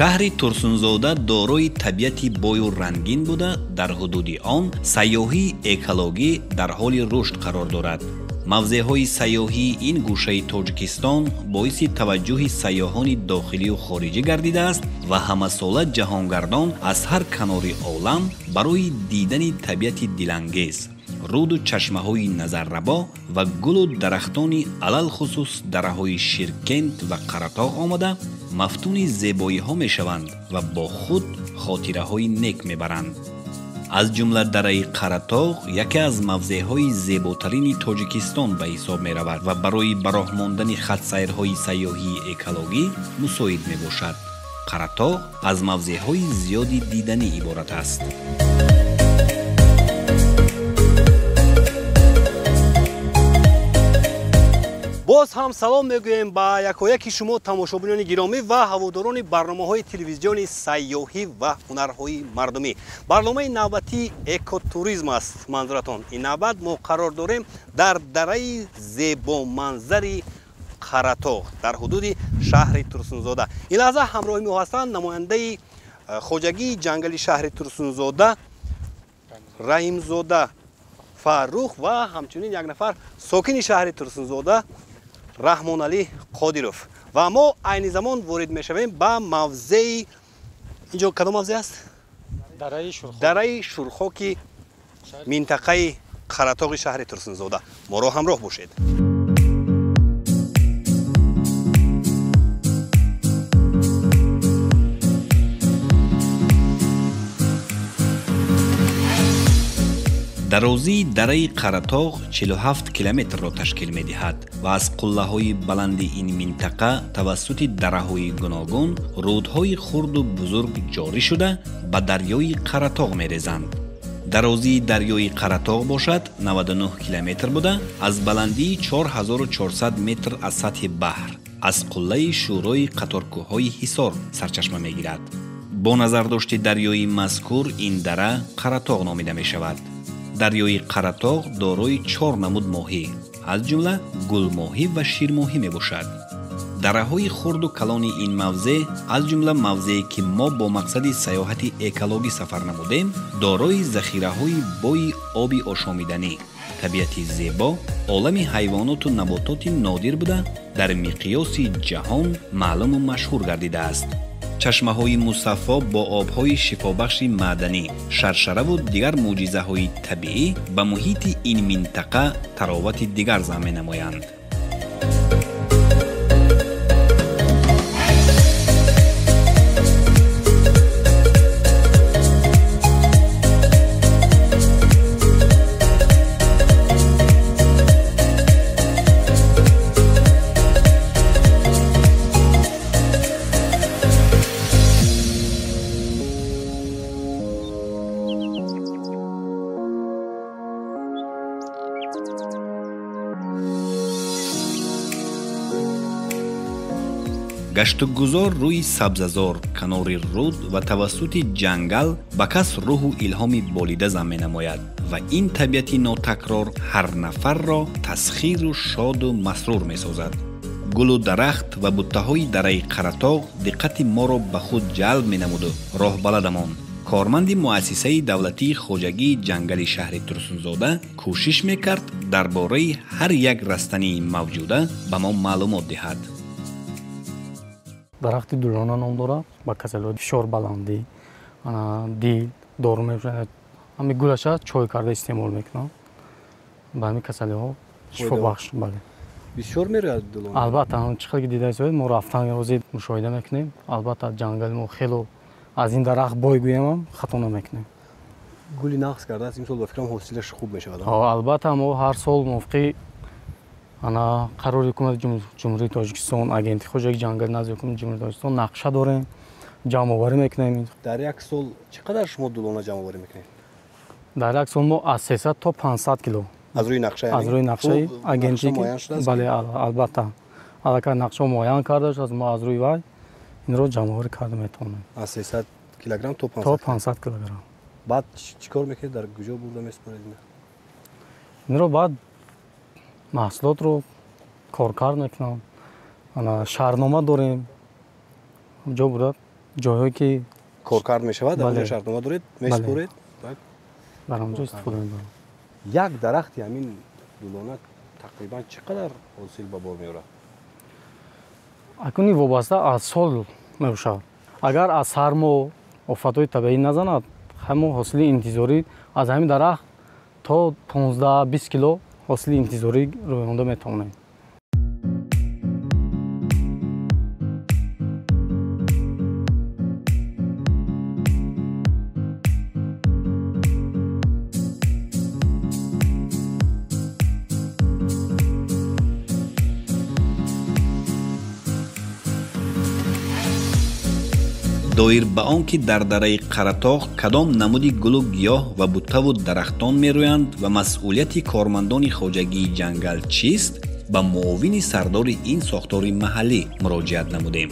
шаҳри турсунзода дорои табиати бою рангин буда, дар ҳудуди он сайёҳии экологӣ дар ҳоли рушд қарор дорад. мавзеъҳои сайёҳии ин гӯшаи тоҷикистон боиси таваҷҷӯҳи сайёҳони дохилию хориҷӣ гардидааст ва ҳамасола ҷаҳонгардон аз ҳар канори олам барои дидани табиати дилангез, руду чашмаҳои назаррабо ва гулу дарахтони алалхусус дараҳои Ширкент ва Қаратоғ омада мафтуни зебоиҳо мешаванд ва бо худ хотираҳои нек мебаранд. аз ҷумла дараи Қаратоғ яке аз мавзеъҳои зеботарини Тоҷикистон ба ҳисоб меравад ва барои ба роҳ мондани хатсайрҳои сайёҳии экологӣ мусоид мебошад. Қаратоғ аз мавзеъҳои зиёди диданӣ иборат аст. боз ҳам салом мегӯем ба якояки шумо тамошобинони гиромӣ ва ҳаводорони барномаҳои телевизиони сайёҳӣ ва ҳунарҳои мардумӣ. барномаи навбатии экотуризм аст манзуратон. ин навбат мо қарор дорем дар дараи зебоманзари Қаратоғ дар ҳудуди шаҳри Турсунзода. ин лаҳза ҳамроҳи мо ҳастанд намояндаи хоҷагии ҷангали шаҳри Турсунзода Раҳимзода Фаррух ва ҳамчунин як нафар сокини шаҳри Турсунзода Раҳмоналӣ Қодиров. ва мо айни замон ворид мешавем ба мавзеи инҷо кадом мавзеъ аст? дараи шурхоки минтақаи Қаратоғи шаҳри Турсунзода. моро ҳамроҳ бошед. дарозии дараи Қаратоғ 47 километрро ташкил медиҳад ва аз қуллаҳои баланди ин минтақа тавассути дараҳои гуногун рудҳои хурду бузург ҷорӣ шуда ба дарёи Қаратоғ мерезанд. дарозии дарёи Қаратоғ бошад 99 километр буда, аз баландии 4400 метр аз сатҳи баҳр аз қуллаи шӯрои қаторкӯҳҳои Ҳисор сарчашма мегирад. бо назардошти дарёи мазкур ин дара Қаратоғ номида мешавад. дарёи Қаратоғ дорои 4 намуд моҳӣ, аз ҷумла гулмоҳӣ ва ширмоҳӣ мебошад. дараҳои хурду калони ин мавзеъ, аз ҷумла мавзеъе ки мо бо мақсади сайёҳати экологӣ сафар намудем, дорои захираҳои бои оби ошомиданӣ, табиати зебо, олами ҳайвоноту набототи нодир буда, дар миқёси ҷаҳон маълуму машҳур гардидааст. чашмаҳои мусаффо бо обҳои шифобахши маъданӣ, шаршараву дигар мӯъҷизаҳои табиӣ ба муҳити ин минтақа таровати дигар зам менамоянд. гаштугузор рӯи сабзазор, канори руд ва тавассути ҷангал ба кас рӯҳу илҳоми болида зам менамояд ва ин табиати нотакрор ҳар нафарро тасхиру шоду масрур месозад. гулу дарахт ва буттаҳои дараи Қаратоғ диққати моро ба худ ҷалб менамуду роҳбаладамон. корманди муассисаи давлатии хоҷагии ҷангали шаҳри Турсунзода кӯшиш мекард дар бораи ҳар як растании мавҷуда ба мо маълумот диҳад. дарахти дулона ном дорад, ба касалҳои фишор баландӣ, дил дору мешавад. ҳамин гулаша чой карда истеъмол мекунам. ба ҳамин касалиҳо шифобахш. бале. бисёр мерояд дулона. албатта чӣ қадр дидаисоед мо рафтан рӯзи мушоҳида мекунем. албатта ҷангали мо хело аз ин дарахт бой гӯям хато намекунем. гули нақс кардааст имсол ба фикрам ҳосилаш хуб мешавад. албатта мо ҳар сол мувофиқи қарори ҳукумати ҷумҳурии Тоҷикистон, агенти хоҷагии ҷангали назди ҳукумати ҷумҳурии Тоҷикистон нақша дорем, ҷамъоварӣ мекунем. дар як сол чӣ қадар шумо дулона ҷамъоварӣ мекунед? дар як сол мо аз 300 то 500 кило аз рӯи нақша, аз рӯи нақшаи агенти. бале, албатта аллакай нақша муайян карда шуд, мо аз рӯи вай инро ҷамъоварӣ карда метавонем. аз 300 килограмм то 500 килограмм. баъд чӣ кор мекунед? дар куҷо бурда месупоред? инро баъд маҳсулотро коркард мекунам. шаҳрнома дорем, ҷо бурда جاهایی که کارکرد میشود در اونجا بله. شرطنامه دارید بله. میسپرید بر آنجا استفاده می‌برم. یک درخت همین دولانه تقریبا چقدر حاصل به بار میاره اکنون وابسته از سال می‌باشد. اگر از سرما آفت‌های طبیعی نزند همون حاصل انتظاری از همین درخت تا 15-20 کیلو حاصل انتظاری روی آنجا میتوانیم. доир ба он ки дар дараи қаратоғ кадом намуди гулу гиёҳ ва буттаву дарахтон мерӯянд ва масъулияти кормандони хоҷагии ҷангал чист ба муовини сардори ин сохтори маҳаллӣ муроҷиат намудем.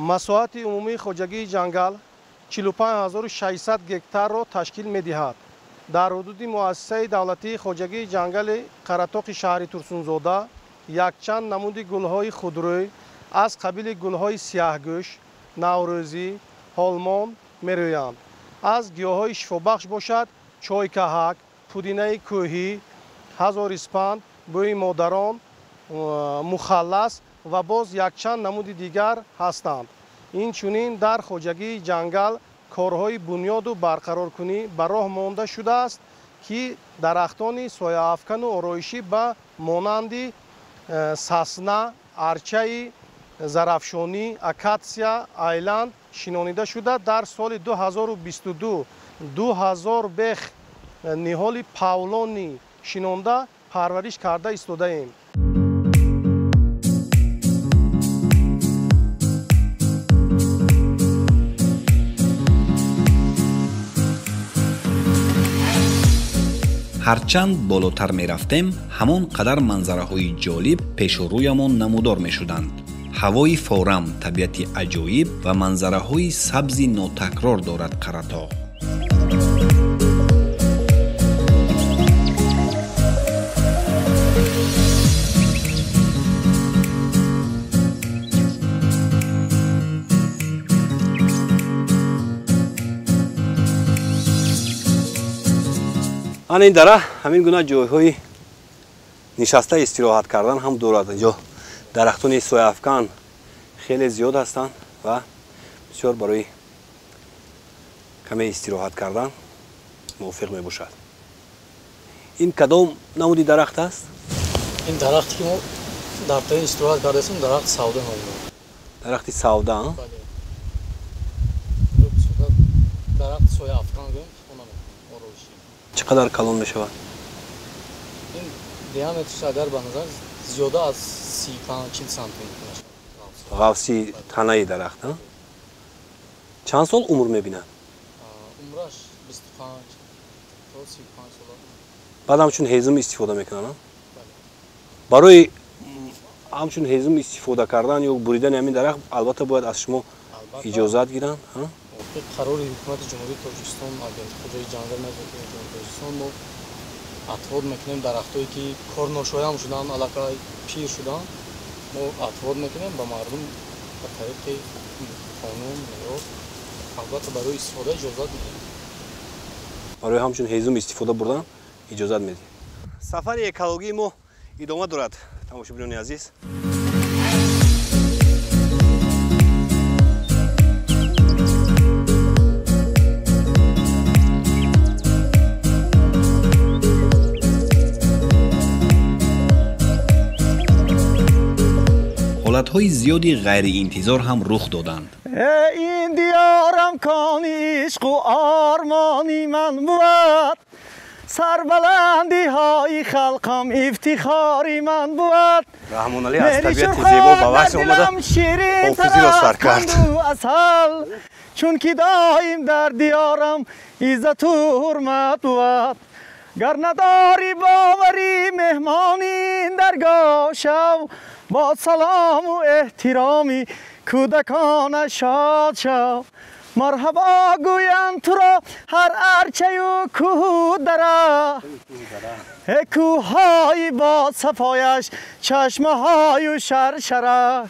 масоати умумии хоҷагии ҷангал 45600 гектарро ташкил медиҳад. дар ҳудуди муассисаи давлатии хоҷагии ҷангали қаратоқи шаҳри турсунзода якчанд намуди гулҳои худрӯй аз қабили гулҳои сияҳгӯш, наврӯзӣ, ҳолмон мерӯянд. аз гиёҳҳои шифобахш бошад чойкаҳак, пудинаи кӯҳӣ, ҳазориспанд, бӯи модарон, мухаллас ва боз якчанд намуди дигар ҳастанд. инчунин дар хоҷагии ҷангал корҳои бунёду барқароркунӣ ба роҳ монда шудааст ки дарахтони сояафкану ороишӣ ба монанди сасна, арчаи зарафшонӣ, акатсия, айланд шинонида шуда дар соли 2022 2000 бех ниҳоли павлони шинонда парвариш карда истодаем. ҳарчанд болотар мерафтем ҳамон қадар манзараҳои ҷолиб пешу рӯямон намудор мешуданд. ҳавои форам, табиати аҷоиб ва манзараҳои сабзи нотакрор дорад қаратоғ. ана ин дара ҳамин гуна ҷойҳои нишаста истироҳат кардан ҳам дорад. инҷо дарахтони сояафкан хеле зиёд ҳастанд ва бисёр барои каме истироҳат кардан мувофиқ мебошад. ин кадом намуди дарахт аст? ин дарахти ки мо дар таи истироҳат кардастем дарахти савда номидем. дарахти савда дарахти сояафкан гӯем ороишӣ. чиқадар калон мешавад? ин диаметрш агар ба назар зиёда аз 35-40 сантиметр мешавад. ғафси танаи дарахт чанд сол умр мебинад? умраш 25 то 35 сол. баъд ҳамчун ҳезм истифода мекунанд. барои ҳамчун ҳезм истифода кардан ё буридани ҳамин дарахт албатта бояд аз шумо иҷозат гиранд. қарори ҳукумати ҷумҳурии Тоҷикистон, агентии хоҷагии ҷангал Тоҷикистон мо атвод мекунем дарахтое ки корношоям шуданд, аллакай пир шуданд, мо атвод мекунем ба мардум ба тариқи қонун ё албатта барои истифода иҷозат медиҳем. барои ҳамчун ҳезм истифода бурдан иҷозат медиҳем. сафари экологии мо идома дорад. тамошобинони азиз, ҳолатҳои зиёди ғайриинтизор ҳам рух доданд. این دیارم کانی عشق و آرمانی من بود سربلندی های خلقم افتخاری من بود رحمانعلی از طبیعت زیبا با وحش آمده حافظی را سر کرد. چون که دایم در دیارم عزت و حرمت بود گر نداری باوری مهمانی درگاه شو با سلام و احترامی کودکان شاد شو مرحبا گویند تو را هر ارچه و کوه دره کوه‌های با صفایش چشمه‌های و شرشره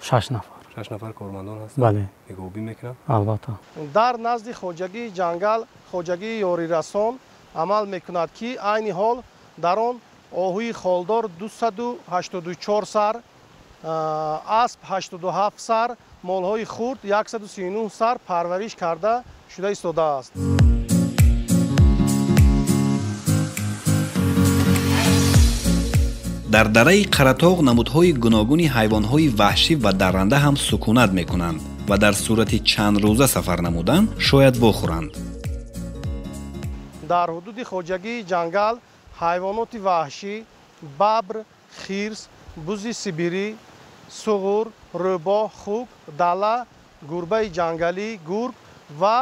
6 نفر 6 نفر کارمندان هستن. بله میگوبی میکنن. البته дар назди хоҷагии ҷангал хоҷагии ёрирасон амал мекунад ки айни ҳол дар он оҳуи холдор 284 сар, асп 87 сар, молҳои хурд 139 сар парвариш карда шуда истодааст. дар дараи қаратоғ намудҳои гуногуни ҳайвонҳои ваҳшӣ ва дарранда ҳам сукунат мекунанд ва дар сурати чандрӯза сафар намудан шояд вохӯранд. дар ҳудуди хоҷагии ҷангал ҳайвоноти ваҳшӣ бабр, хирс, бузи сибирӣ, суғур, рӯбоҳ, хук, дала, гурбаи ҷангалӣ, гург ва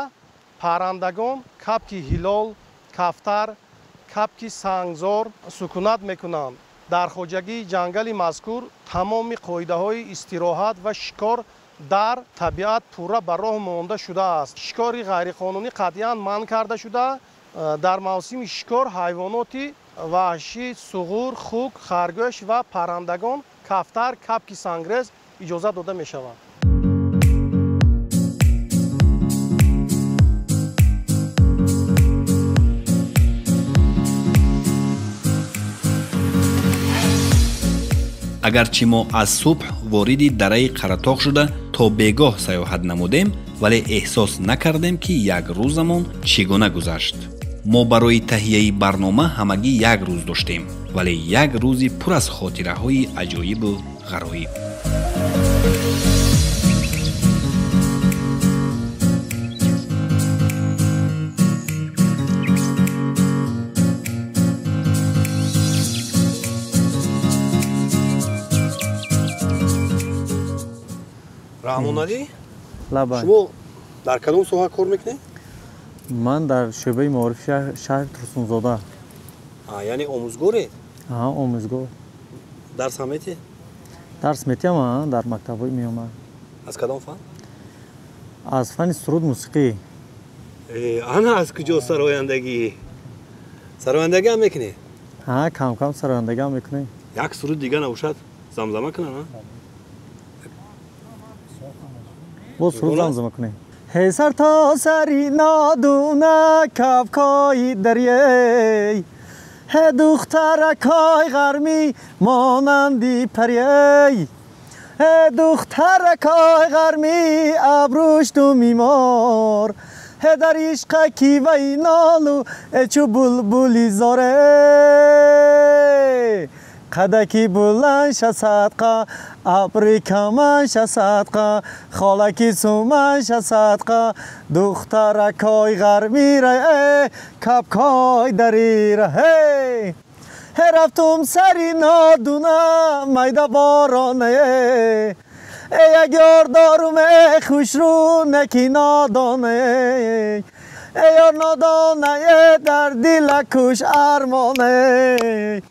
паррандагон капки ҳилол, кафтар, капки сангзор сукунат мекунанд. дар хоҷагии ҷангали мазкур тамоми қоидаҳои истироҳат ва шикор дар табиат пурра ба роҳ монда шудааст. шикори ғайриқонунӣ қатъиян манъ карда шуда, дар мавсими шикор ҳайвоноти ваҳшӣ суғур, хук, харгӯш ва паррандагон, кафтар, капки сангрез иҷоза дода мешавад. агарчи мо аз субҳ вориди дараи қаратоғ шуда то бегоҳ саёҳат намудем, вале эҳсос накардем ки як рӯзамон чӣ гуна гузашт. мо барои таҳияи барнома ҳамагӣ як рӯз доштем, вале як рӯзи пур аз хотираҳои аҷоибу ғароиб. раҳмоналӣ, лаба шумо дар кадом соҳа кор мекунед? من در شعبه معارف شهر ترسونزاده. یعنی آموزگاره؟ آموزگار. درس هم میتی؟ درس میتیم در مکتبای میامد. از کدام فن؟ از فن سرود موسیقی. انا از کجا سرایندگی؟ سرایندگی هم میکنی؟ کم کم سرایندگی هم میکنی. یک سرود دیگه نباشد زمزمه کنه نه؟ با سرود زمزمه کنی. هی سر تا سری نادونه کفکای دریای، هی دخترکای غرمی مانندی پریای، هی دخترکای غرمی ابروش تو میمار، هی در عشق کی وی نالو چو بلبلی زاره، قدکی بلند صدقه ابری کمان صدقه خالکی سومن صدقه دخترکای غرمی را کپکای دری را هی رفتم سری نادونه میده بارانه یک یار دارم خوش رو نکی نادانه یار نادانه در دل کش ارمانه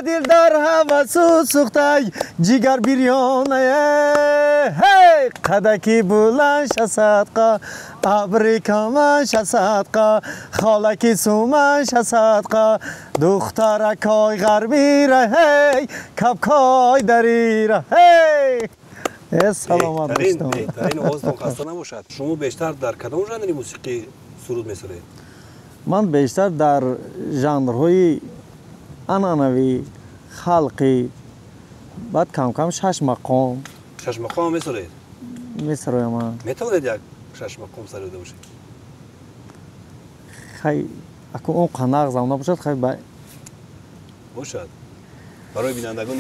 دل در هوا سوخته جگر بیریانه هی قدکی بلند صدقه ابری کمان صدقه خالکی سومن صدقه دخترکای غربی را هی کپکای دری را هی سلامت باشید. بهترین آوازتون خسته نباشد. شما بیشتر در کدام ژانر موسیقی سرود می‌سرید؟ من بیشتر در ژانرهای عنعنوی خلقی، بعد کم کم 6 مقام. 6 مقام می‌سرید؟ می‌سرایم. می‌توانید یک 6 مقام سروده باشید؟ خیلی اگه اون قناق زمان باشد خیلی باشد. برای بینندگان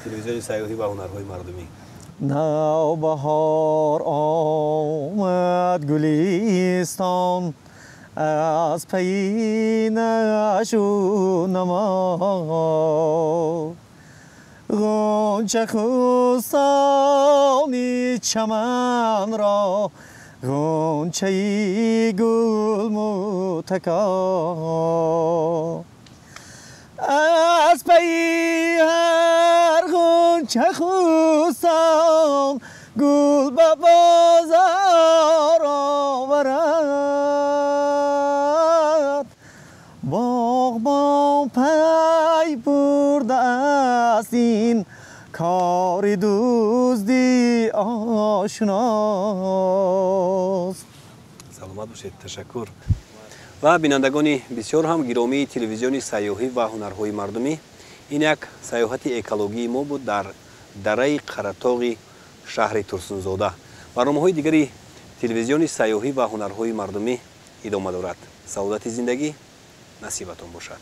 تلویزیون سیاحی و هنرهای مردمی. نوبهار آمد گلیستان از پی نشو نما غنچه خستانی چمن را غنچه گل متکا از پی هر غنچه خستان گل به بازار آورد باغبان پی برده است این کار دزدی آشناس. سلامت باشید. تشکر. و بینندگان بسیار هم گرامی تلویزیون سیاحی و هنرهای مردمی، این یک سیاحت اکولوژی ما بود در دره قره‌طاق شهر ترسونزاده. برنامه‌های دیگری تلویزیون سیاحی و هنرهای مردمی ادامه دارد. سعادت زندگی نصیبتون باشد.